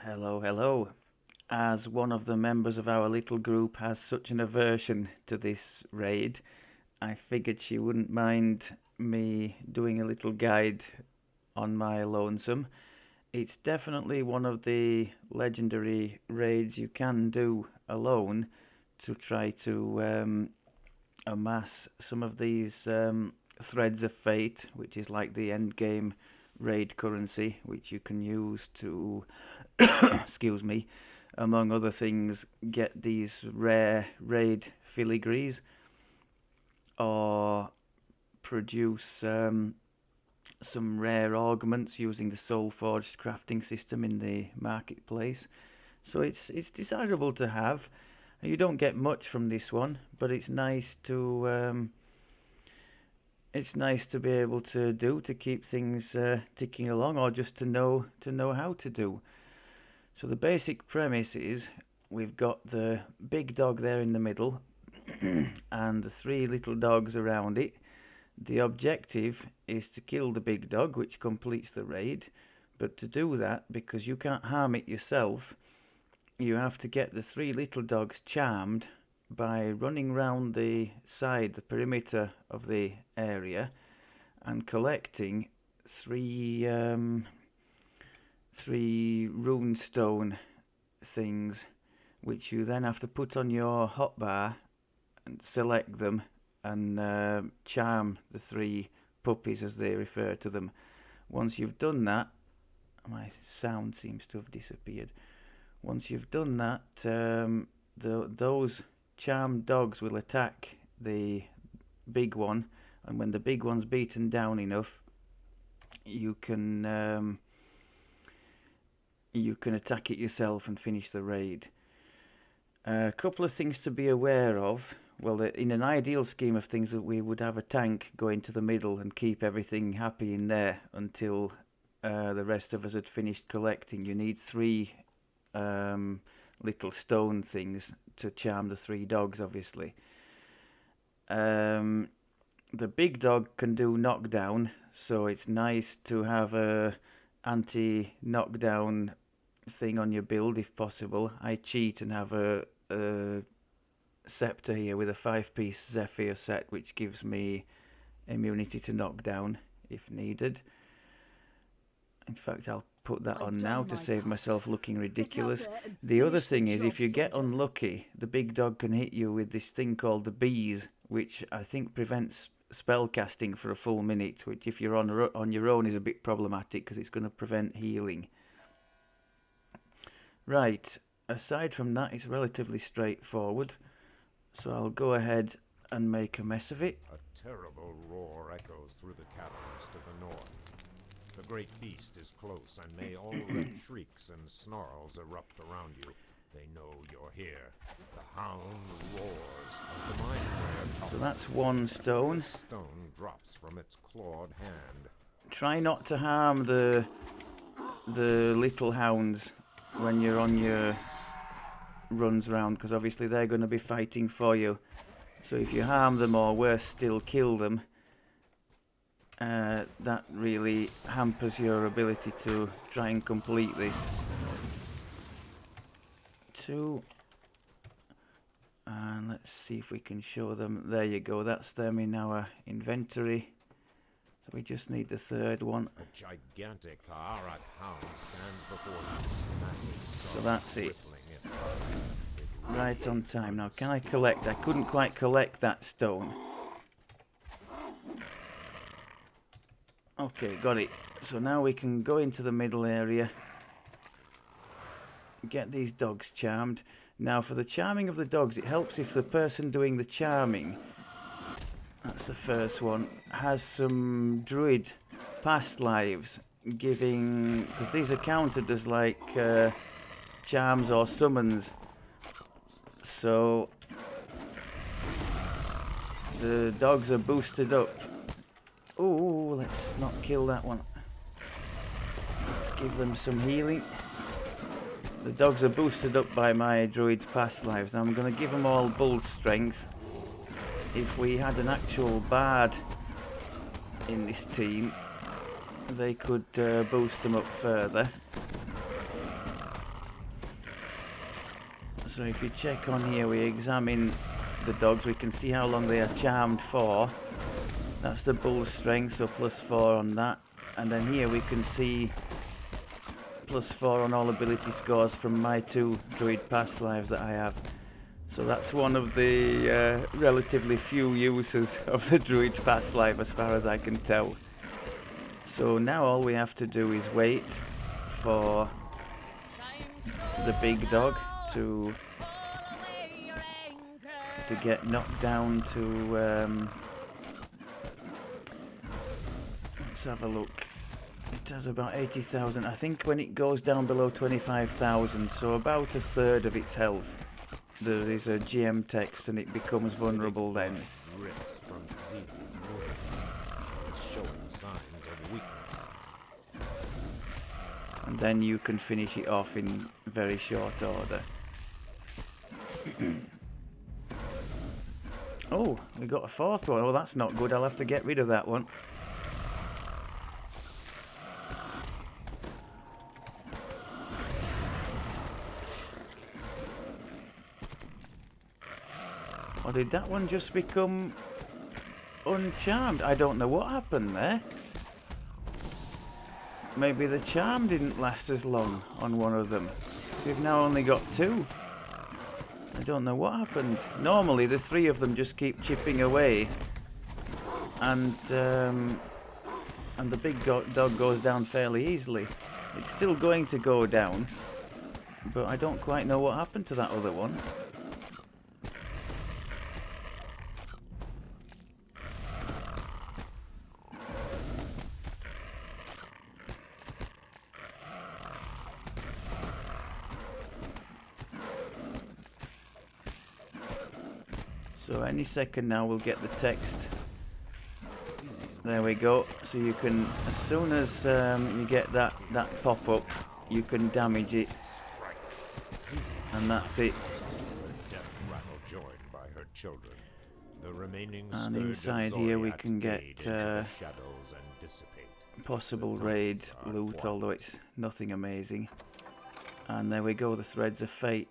Hello, hello. As one of the members of our little group has such an aversion to this raid, I figured she wouldn't mind me doing a little guide on my lonesome. It's definitely one of the legendary raids you can do alone to try to amass some of these threads of fate, which is like the end game raid currency, which you can use to, excuse me, among other things, get these rare raid filigrees or produce some rare augments using the soul forged crafting system in the marketplace. So it's desirable to have. You don't get much from this one, but it's nice to be able to do to keep things ticking along, or just to know how to do. So the basic premise is we've got the big dog there in the middle, and the three little dogs around it. The objective is to kill the big dog, which completes the raid. But to do that, because you can't harm it yourself, you have to get the three little dogs charmed by running round the side, the perimeter of the area, and collecting three runestone things, which you then have to put on your hotbar and select them and charm the three puppies, as they refer to them. Once you've done that, my sound seems to have disappeared. Once you've done that, those charmed dogs will attack the big one, and when the big one's beaten down enough, you can attack it yourself and finish the raid. A couple of things to be aware of. Well, in an ideal scheme of things, that we would have a tank go into the middle and keep everything happy in there until the rest of us had finished collecting. You need three little stone things to charm the three dogs, obviously. The big dog can do knockdown, so it's nice to have a anti-knockdown thing on your build if possible. I cheat and have a scepter here with a 5-piece Zephyr set, which gives me immunity to knockdown if needed. In fact, I'll put that on now to save myself looking ridiculous. The other thing is, if you get unlucky, the big dog can hit you with this thing called the bees, which I think prevents spell casting for a full minute, which if you're on your own is a bit problematic because it's going to prevent healing. Right, aside from that, it's relatively straightforward, so I'll go ahead and make a mess of it. A terrible roar echoes through the caverns to the north. The great beast is close, and may all red shrieks and snarls erupt around you. They know you're here. The Hound roars as the mind flayer. So that's one stone. The stone drops from its clawed hand. Try not to harm the little hounds when you're on your runs round, because obviously they're going to be fighting for you. So if you harm them, or worse still, kill them, that really hampers your ability to try and complete this. Two. And let's see if we can show them. There you go, that's them in our inventory. So we just need the third one. A gigantic Xoriat hound stands before you. Massive So that's it. rippling its Right on time. Now, can I collect? I couldn't quite collect that stone. Okay, got it. So now we can go into the middle area, get these dogs charmed. Now, for the charming of the dogs, it helps if the person doing the charming, that's the first one, has some druid past lives, giving, because these are counted as like charms or summons. So the dogs are boosted up. Oh, let's not kill that one. Let's give them some healing. The dogs are boosted up by my druid's past lives. Now I'm going to give them all bull strength. If we had an actual bard in this team, they could boost them up further. So if you check on here, we examine the dogs, we can see how long they are charmed for. That's the bull's strength, so +4 on that. And then here we can see +4 on all ability scores from my 2 druid past lives that I have. So that's one of the relatively few uses of the druid past life as far as I can tell. So now all we have to do is wait for the big dog to get knocked down to let's have a look. It has about 80,000. I think when it goes down below 25,000, so about a third of its health, there is a GM text and it becomes vulnerable then. Drips from Zizi's wound. It's showing signs of weakness. And then you can finish it off in very short order. Oh, we got a 4th one. Oh, that's not good. I'll have to get rid of that one. Or did that one just become uncharmed? I don't know what happened there. Maybe the charm didn't last as long on one of them. We've now only got 2. I don't know what happened. Normally the 3 of them just keep chipping away, and the big dog goes down fairly easily. It's still going to go down, but I don't quite know what happened to that other one. So any second now we'll get the text. There we go. So you can, as soon as you get that pop-up, you can damage it. And that's it. The death rattle joined by her children. The remaining And scourge of inside here we Xoriat can get fade into the shadows and dissipate. possible The raid tunnels are loot, quiet. although it's nothing amazing. And there we go, the threads of fate.